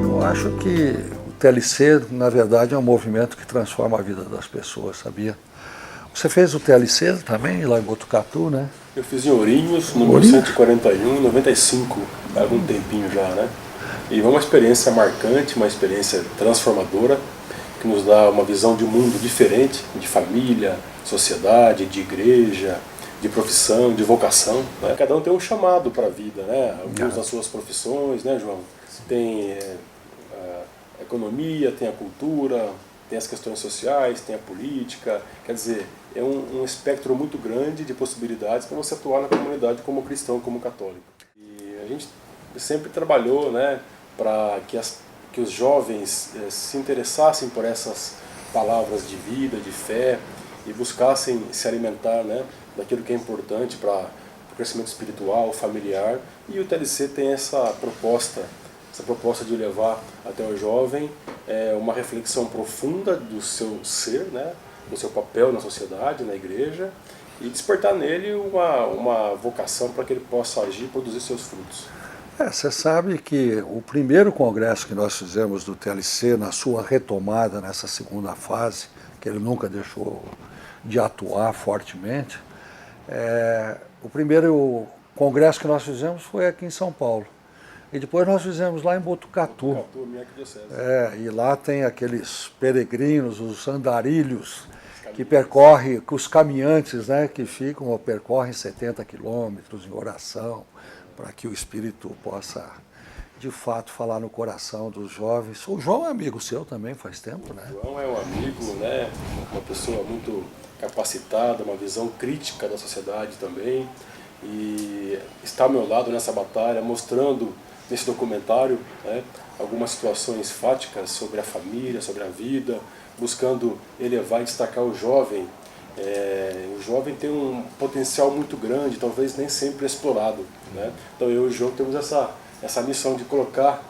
Eu acho que o TLC, na verdade, é um movimento que transforma a vida das pessoas, sabia? Você fez o TLC também, lá em Botucatu, né? Eu fiz em Ourinhos, número 141, em 95, há algum tempinho já, né? E é uma experiência marcante, uma experiência transformadora, que nos dá uma visão de mundo diferente, de família, sociedade, de igreja, de profissão, de vocação, né? Cada um tem um chamado para a vida, né? Alguns das suas profissões, né, João? Tem a economia, tem a cultura, tem as questões sociais, tem a política, quer dizer, é um espectro muito grande de possibilidades para você atuar na comunidade como cristão, como católico. E a gente sempre trabalhou, né, para que os jovens se interessassem por essas palavras de vida, de fé, e buscassem se alimentar, né, daquilo que é importante para o crescimento espiritual, familiar. E o TLC tem essa proposta de levar até o jovem uma reflexão profunda do seu ser, né, do seu papel na sociedade, na igreja, e despertar nele uma vocação para que ele possa agir e produzir seus frutos. Você sabe que o primeiro congresso que nós fizemos do TLC, na sua retomada nessa segunda fase, que ele nunca deixou de atuar fortemente, o primeiro congresso que nós fizemos foi aqui em São Paulo. E depois nós fizemos lá em Botucatu. Botucatu, minha arquidiocese. E lá tem aqueles peregrinos, os andarilhos, que percorrem, os caminhantes, né, que percorrem 70 quilômetros em oração, para que o Espírito possa, de fato, falar no coração dos jovens. O João é amigo seu também, faz tempo, né? O João é um amigo, né, uma pessoa muito capacitada, uma visão crítica da sociedade também, e está ao meu lado nessa batalha, mostrando nesse documentário, né, algumas situações fáticas sobre a família, sobre a vida, buscando elevar e destacar o jovem. O jovem tem um potencial muito grande, talvez nem sempre explorado, né? Então eu e o João temos essa missão de colocar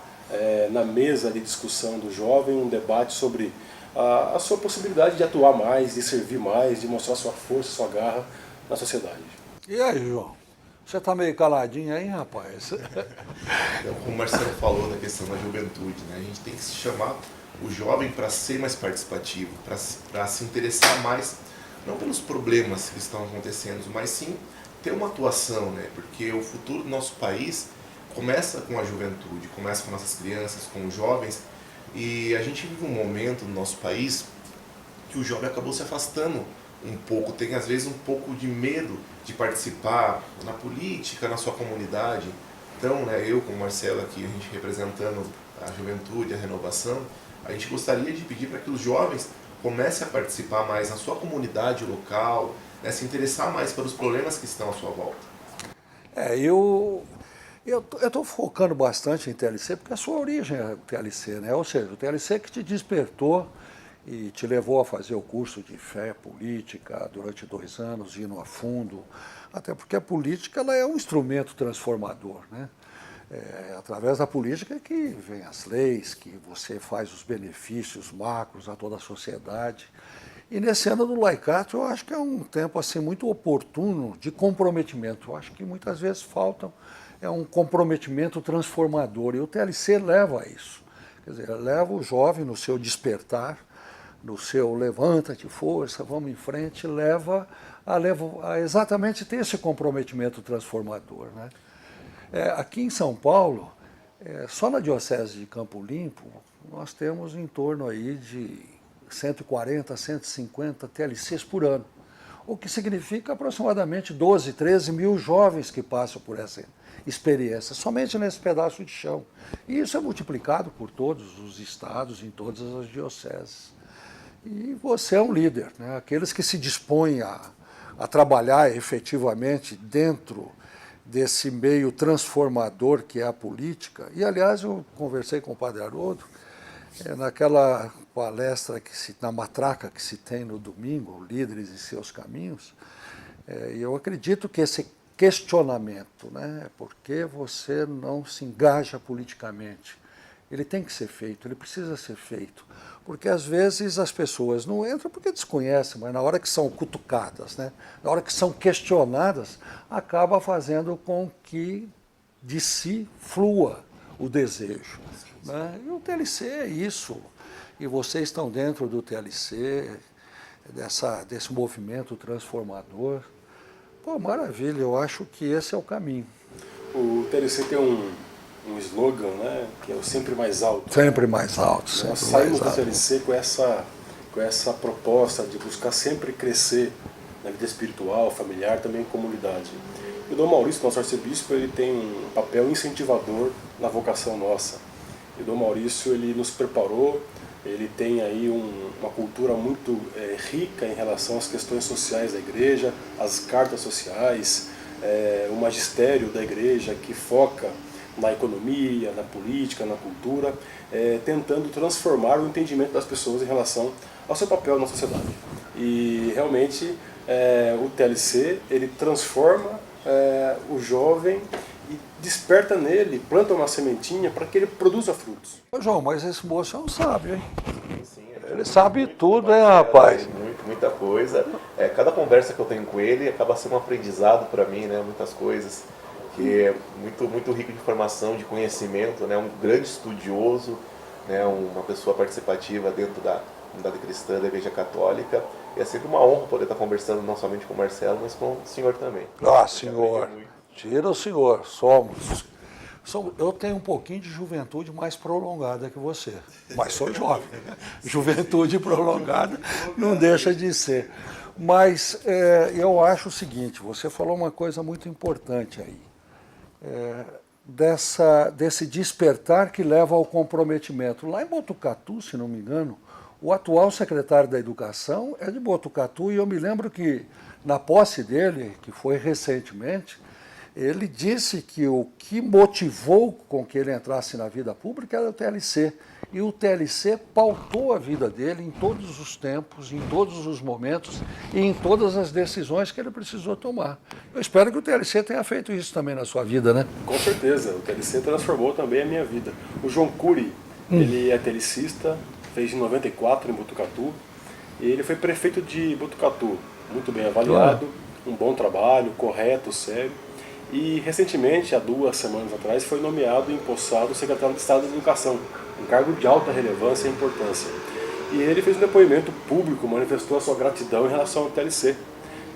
na mesa de discussão do jovem um debate sobre a sua possibilidade de atuar mais, de servir mais, de mostrar sua força, sua garra na sociedade. E aí, João? Você está meio caladinho aí, rapaz? Como o Marcelo falou da questão da juventude, né? A gente tem que chamar o jovem para ser mais participativo, para se interessar mais, não pelos problemas que estão acontecendo, mas sim ter uma atuação, né? Porque o futuro do nosso país começa com a juventude, começa com nossas crianças, com os jovens, e a gente vive um momento no nosso país que o jovem acabou se afastando um pouco, tem às vezes um pouco de medo de participar na política, na sua comunidade. Então, né, eu com o Marcelo aqui, a gente representando a juventude, a renovação, a gente gostaria de pedir para que os jovens comecem a participar mais na sua comunidade local, né, se interessar mais pelos problemas que estão à sua volta. Eu estou focando bastante em TLC porque a sua origem é o TLC, né? Ou seja, o TLC que te despertou e te levou a fazer o curso de fé política durante 2 anos, indo a fundo, até porque a política ela é um instrumento transformador, né? É através da política que vem as leis, que você faz os benefícios macros a toda a sociedade. E nesse ano do Laicato eu acho que é um tempo assim muito oportuno de comprometimento. Eu acho que muitas vezes falta um comprometimento transformador, e o TLC leva a isso. Quer dizer, leva o jovem no seu despertar, no seu levanta-te, força, vamos em frente, leva a exatamente ter esse comprometimento transformador, né? Aqui em São Paulo, só na Diocese de Campo Limpo, nós temos em torno aí de 140, 150 TLCs por ano, o que significa aproximadamente 12, 13 mil jovens que passam por essa experiência, somente nesse pedaço de chão. E isso é multiplicado por todos os estados, em todas as dioceses. E você é um líder, né? Aqueles que se dispõem a trabalhar efetivamente dentro desse meio transformador que é a política. E, aliás, eu conversei com o Padre Haroldo, naquela palestra, na matraca que se tem no domingo, Líderes e Seus Caminhos, e eu acredito que esse questionamento, né, por que você não se engaja politicamente, ele tem que ser feito, ele precisa ser feito. Porque às vezes as pessoas não entram porque desconhecem, mas na hora que são cutucadas, né, na hora que são questionadas, acaba fazendo com que de si flua o desejo. Né? E o TLC é isso. E vocês estão dentro do TLC, desse movimento transformador. Pô, maravilha, eu acho que esse é o caminho. O TLC tem um slogan, né, que é o sempre mais alto. Sempre mais alto, sempre Nós saímos mais do alto. TLC com essa proposta de buscar sempre crescer na vida espiritual, familiar, também em comunidade. E o Dom Maurício, nosso arcebispo, ele tem um papel incentivador na vocação nossa. E o Dom Maurício, ele nos preparou, ele tem aí uma cultura muito rica em relação às questões sociais da igreja, as cartas sociais, o magistério da igreja que foca na economia, na política, na cultura, tentando transformar o entendimento das pessoas em relação ao seu papel na sociedade. E realmente o TLC ele transforma o jovem e desperta nele, planta uma sementinha para que ele produza frutos. Ô, João, mas esse moço é um sábio, hein? Sim, Ele sabe tudo, hein, rapaz? Muita coisa. Cada conversa que eu tenho com ele acaba sendo um aprendizado para mim, né? Muitas coisas. Que é muito rico de informação, de conhecimento, né? Um grande estudioso, né? Uma pessoa participativa dentro da comunidade cristã, da Igreja Católica. E é sempre uma honra poder estar conversando não somente com o Marcelo, mas com o senhor também. Ah, senhor, tira o senhor, somos. Eu tenho um pouquinho de juventude mais prolongada que você, mas sou jovem. Juventude prolongada não deixa de ser. Mas eu acho o seguinte, você falou uma coisa muito importante aí. Desse despertar que leva ao comprometimento. Lá em Botucatu, se não me engano, o atual secretário da Educação é de Botucatu e eu me lembro que na posse dele, que foi recentemente, ele disse que o que motivou com que ele entrasse na vida pública era o TLC. E o TLC pautou a vida dele em todos os tempos, em todos os momentos e em todas as decisões que ele precisou tomar. Eu espero que o TLC tenha feito isso também na sua vida, né? Com certeza, o TLC transformou também a minha vida. O João Cury, ele é telecista, fez em 94 em Botucatu, e ele foi prefeito de Botucatu, muito bem avaliado, um bom trabalho, correto, sério. E recentemente, há 2 semanas atrás, foi nomeado e empossado secretário de Estado da Educação, um cargo de alta relevância e importância. E ele fez um depoimento público, manifestou a sua gratidão em relação ao TLC.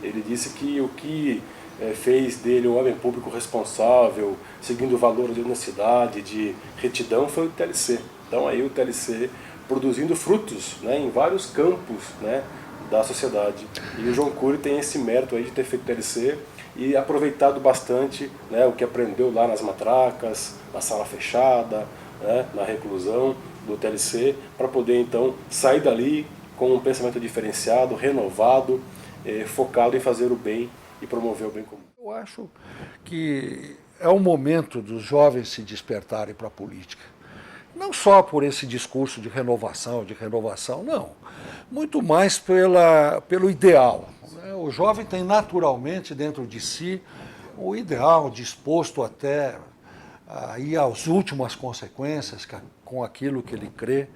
Ele disse que o que fez dele um homem público responsável, seguindo valores de honestidade, de retidão, foi o TLC. Então aí o TLC produzindo frutos, né, em vários campos, né, da sociedade. E o João Cury tem esse mérito aí de ter feito TLC e aproveitado bastante, né, o que aprendeu lá nas matracas, na sala fechada, né, na reclusão do TLC, para poder então sair dali com um pensamento diferenciado, renovado, focado em fazer o bem e promover o bem comum. Eu acho que é o momento dos jovens se despertarem para a política. Não só por esse discurso de renovação, não. Muito mais pelo ideal. O jovem tem naturalmente dentro de si o ideal, disposto até a ir às últimas consequências com aquilo que ele crê.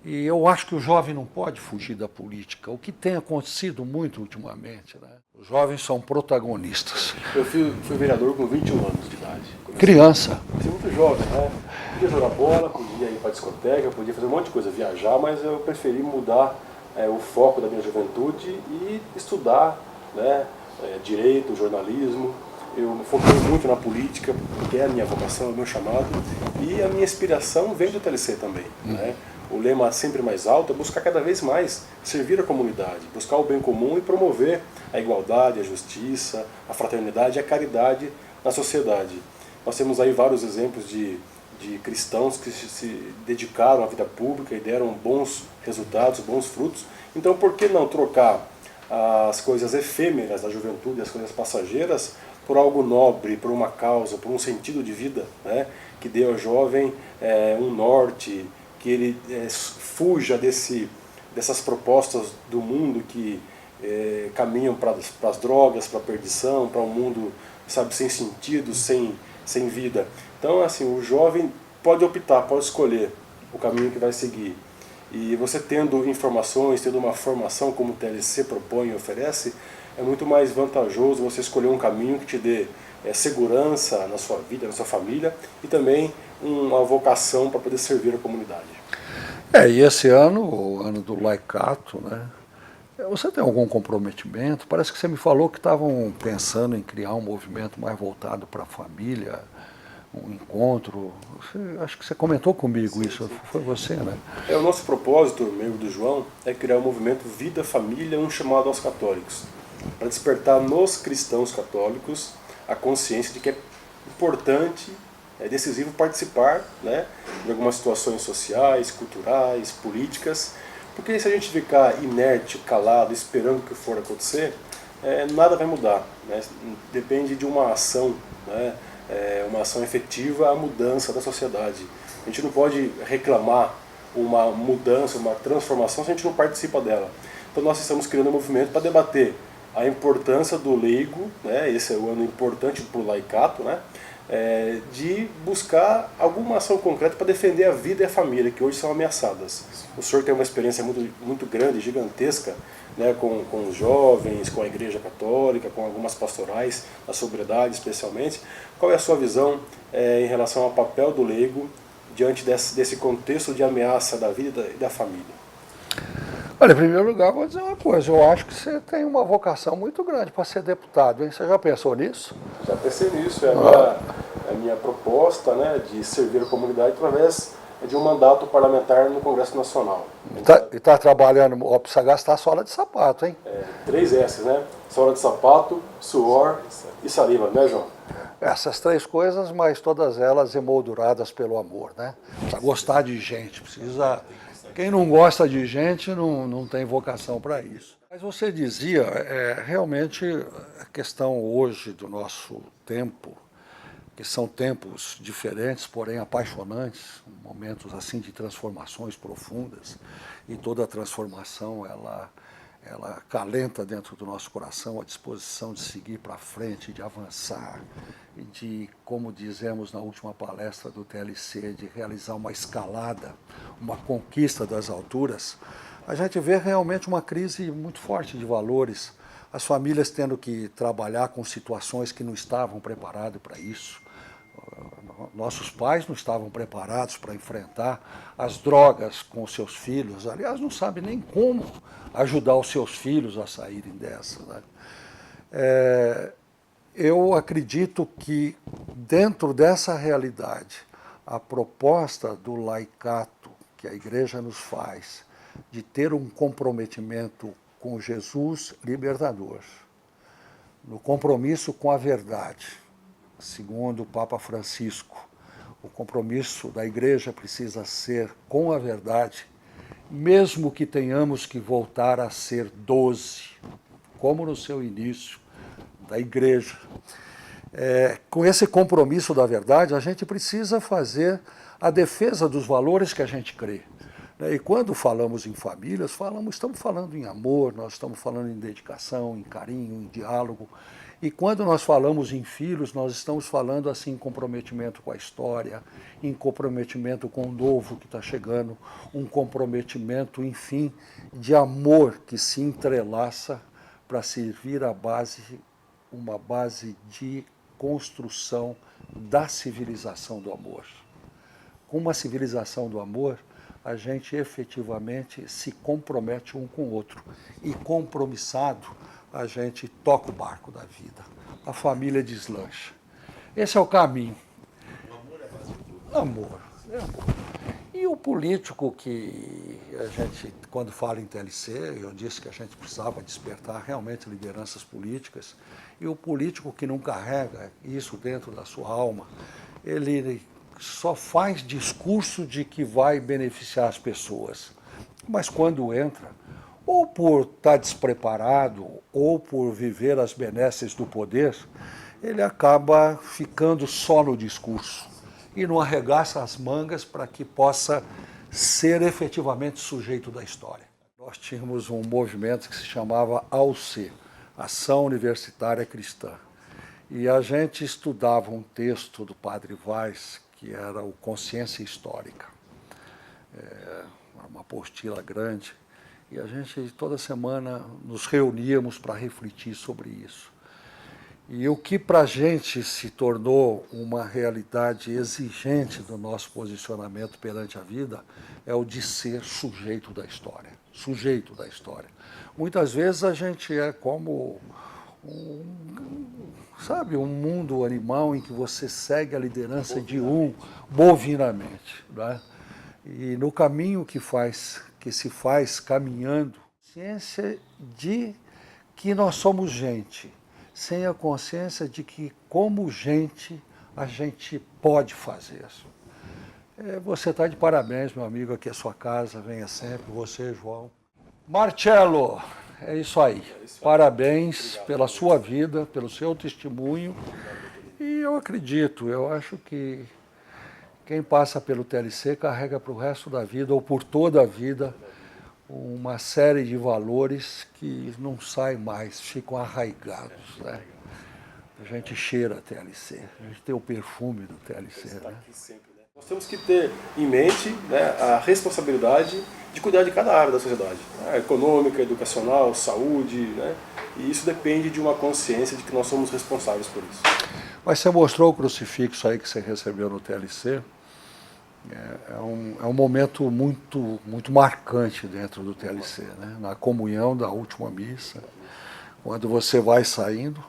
E eu acho que o jovem não pode fugir da política, o que tem acontecido muito ultimamente. Né? Os jovens são protagonistas. Eu fui vereador com 21 anos de idade. Criança. Comecei muito jovem, né? Podia jogar bola, podia ir para a discoteca, podia fazer um monte de coisa, viajar, mas eu preferi mudar o foco da minha juventude e estudar, né, direito, jornalismo. Eu me foquei muito na política, porque é a minha vocação, é o meu chamado, e a minha inspiração vem do TLC também. Né? O lema sempre mais alto é buscar cada vez mais servir a comunidade, buscar o bem comum e promover a igualdade, a justiça, a fraternidade e a caridade na sociedade. Nós temos aí vários exemplos de cristãos que se dedicaram à vida pública e deram bons resultados, bons frutos. Então, por que não trocar as coisas efêmeras da juventude, as coisas passageiras, por algo nobre, por uma causa, por um sentido de vida, né? Que dê ao jovem um norte, que ele fuja dessas propostas do mundo que caminham para as drogas, para a perdição, para um mundo, sabe, sem sentido, sem vida. Então, assim, o jovem pode optar, pode escolher o caminho que vai seguir. E você tendo informações, tendo uma formação como o TLC propõe e oferece, é muito mais vantajoso você escolher um caminho que te dê segurança na sua vida, na sua família, e também uma vocação para poder servir a comunidade. E esse ano, o ano do Laicato, né? Você tem algum comprometimento? Parece que você me falou que estavam pensando em criar um movimento mais voltado para a família, um encontro. Acho que você comentou comigo isso, foi você, né? O nosso propósito, meu do João, é criar um movimento Vida Família, um chamado aos católicos, para despertar nos cristãos católicos a consciência de que é importante, é decisivo participar, né, de algumas situações sociais, culturais, políticas, porque se a gente ficar inerte, calado, esperando o que for acontecer, nada vai mudar, né? Depende de uma ação, né, uma ação efetiva à mudança da sociedade. A gente não pode reclamar uma mudança, uma transformação se a gente não participa dela. Então nós estamos criando um movimento para debater a importância do leigo, né, esse é o ano importante para o laicato, né, de buscar alguma ação concreta para defender a vida e a família, que hoje são ameaçadas. O senhor tem uma experiência muito grande, gigantesca, né, com os jovens, com a Igreja Católica, com algumas pastorais, a sobriedade especialmente. Qual é a sua visão em relação ao papel do leigo diante desse contexto de ameaça da vida e da família? Olha, em primeiro lugar, vou dizer uma coisa, eu acho que você tem uma vocação muito grande para ser deputado, hein? Você já pensou nisso? Já pensei nisso, a minha proposta, né, de servir a comunidade através de um mandato parlamentar no Congresso Nacional. E tá trabalhando, precisa gastar sola de sapato, hein? 3 S, né? Sola de sapato, suor e saliva, né, João? Essas 3 coisas, mas todas elas emolduradas pelo amor, né? Precisa gostar de gente, precisa... Quem não gosta de gente não tem vocação para isso. Mas você dizia, realmente a questão hoje do nosso tempo, que são tempos diferentes, porém apaixonantes, momentos assim de transformações profundas, e toda transformação ela acalenta dentro do nosso coração a disposição de seguir para frente, de avançar, e de, como dizemos na última palestra do TLC, de realizar uma escalada, uma conquista das alturas. A gente vê realmente uma crise muito forte de valores, as famílias tendo que trabalhar com situações que não estavam preparadas para isso. Nossos pais não estavam preparados para enfrentar as drogas com os seus filhos. Aliás, não sabem nem como ajudar os seus filhos a saírem dessa, né? Eu acredito que, dentro dessa realidade, a proposta do laicato que a Igreja nos faz, de ter um comprometimento com Jesus libertador, no compromisso com a verdade, segundo o Papa Francisco, o compromisso da Igreja precisa ser com a verdade, mesmo que tenhamos que voltar a ser 12, como no seu início, da Igreja. Com esse compromisso da verdade, a gente precisa fazer a defesa dos valores que a gente crê. E quando falamos em famílias, estamos falando em amor, nós estamos falando em dedicação, em carinho, em diálogo. E quando nós falamos em filhos, nós estamos falando assim em comprometimento com a história, em comprometimento com o novo que está chegando, um comprometimento, enfim, de amor que se entrelaça para servir uma base de construção da civilização do amor. Com uma civilização do amor, a gente efetivamente se compromete um com o outro. E compromissado, a gente toca o barco da vida. A família deslancha. Esse é o caminho. O amor é a base de tudo. Amor. E o político que a gente, quando fala em TLC, eu disse que a gente precisava despertar realmente lideranças políticas, e o político que não carrega isso dentro da sua alma, ele só faz discurso de que vai beneficiar as pessoas. Mas quando entra, ou por estar despreparado, ou por viver as benesses do poder, ele acaba ficando só no discurso e não arregaça as mangas para que possa ser efetivamente sujeito da história. Nós tínhamos um movimento que se chamava AUC, Ação Universitária Cristã, e a gente estudava um texto do Padre Vaz, que era o Consciência Histórica, uma apostila grande, e a gente toda semana nos reuníamos para refletir sobre isso. E o que para a gente se tornou uma realidade exigente do nosso posicionamento perante a vida é o de ser sujeito da história. Sujeito da história. Muitas vezes a gente é como um mundo animal em que você segue a liderança de um bovinamente, né? E no caminho que se faz caminhando, ciência de que nós somos gente, sem a consciência de que, como gente, a gente pode fazer isso. Você está de parabéns, meu amigo, aqui é a sua casa, venha sempre, você, João. Marcelo, é isso aí. Parabéns pela sua vida, pelo seu testemunho. E eu acredito, eu acho que quem passa pelo TLC carrega para o resto da vida, ou por toda a vida, uma série de valores que não saem mais, ficam arraigados, né? A gente cheira a TLC, a gente tem o perfume do TLC, né? Nós temos que ter em mente, né, a responsabilidade de cuidar de cada área da sociedade, né? Econômica, educacional, saúde, né? E isso depende de uma consciência de que nós somos responsáveis por isso. Mas você mostrou o crucifixo aí que você recebeu no TLC. É um momento muito, muito marcante dentro do TLC, né? Na comunhão da última missa, quando você vai saindo,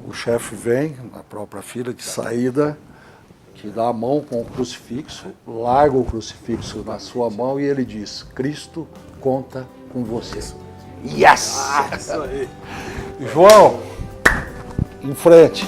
o chefe vem na própria fila de saída, te dá a mão com o crucifixo, larga o crucifixo na sua mão e ele diz: Cristo conta com você. Yes! Isso aí. João, em frente.